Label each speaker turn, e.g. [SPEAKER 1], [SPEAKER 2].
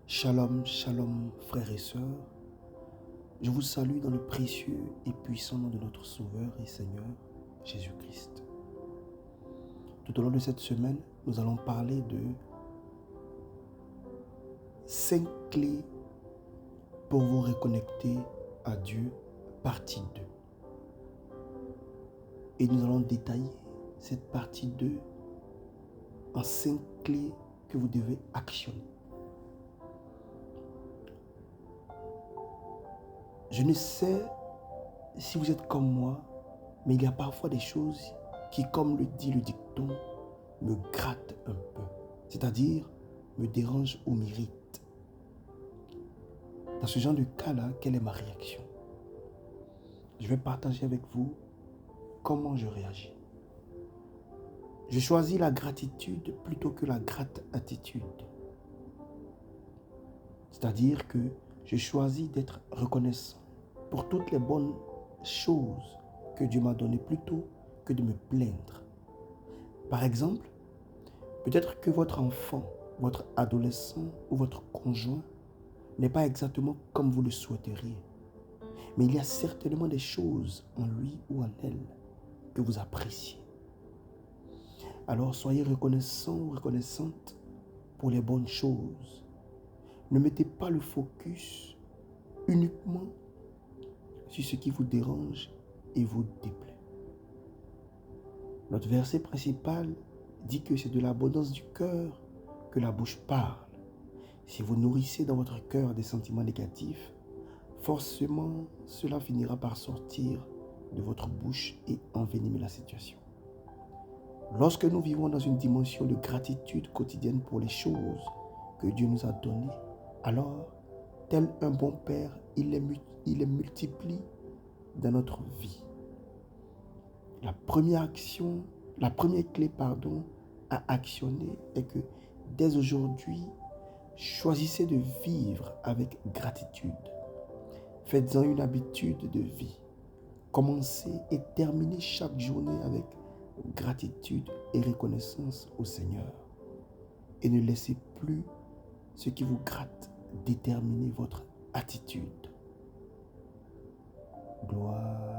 [SPEAKER 1] Shalom, shalom, frères et sœurs. Je vous salue dans le précieux et puissant nom de notre Sauveur et Seigneur, Jésus-Christ. Tout au long de cette semaine, nous allons parler de 5 clés pour vous reconnecter à Dieu, partie 2. Et nous allons détailler cette partie 2 en 5 clés que vous devez actionner. Je ne sais si vous êtes comme moi, mais il y a parfois des choses qui, comme le dit le dicton, me grattent un peu. C'est-à-dire, me dérangent ou m'irritent. Dans ce genre de cas-là, quelle est ma réaction? Je vais partager avec vous comment je réagis. Je choisis la gratitude plutôt que la gratte-attitude. C'est-à-dire que je choisis d'être reconnaissant pour toutes les bonnes choses que Dieu m'a données plutôt que de me plaindre. Par exemple, peut-être que votre enfant, votre adolescent ou votre conjoint n'est pas exactement comme vous le souhaiteriez. Mais il y a certainement des choses en lui ou en elle que vous appréciez. Alors soyez reconnaissant ou reconnaissante pour les bonnes choses. Ne mettez pas le focus uniquement sur ce qui vous dérange et vous déplaît. Notre verset principal dit que c'est de l'abondance du cœur que la bouche parle. Si vous nourrissez dans votre cœur des sentiments négatifs, forcément cela finira par sortir de votre bouche et envenimer la situation. Lorsque nous vivons dans une dimension de gratitude quotidienne pour les choses que Dieu nous a données, alors, tel un bon père, il les multiplie dans notre vie. La première clé à actionner est que dès aujourd'hui, choisissez de vivre avec gratitude. Faites-en une habitude de vie. Commencez et terminez chaque journée avec gratitude et reconnaissance au Seigneur. Et ne laissez plus ce qui vous gratte déterminer votre attitude. Gloire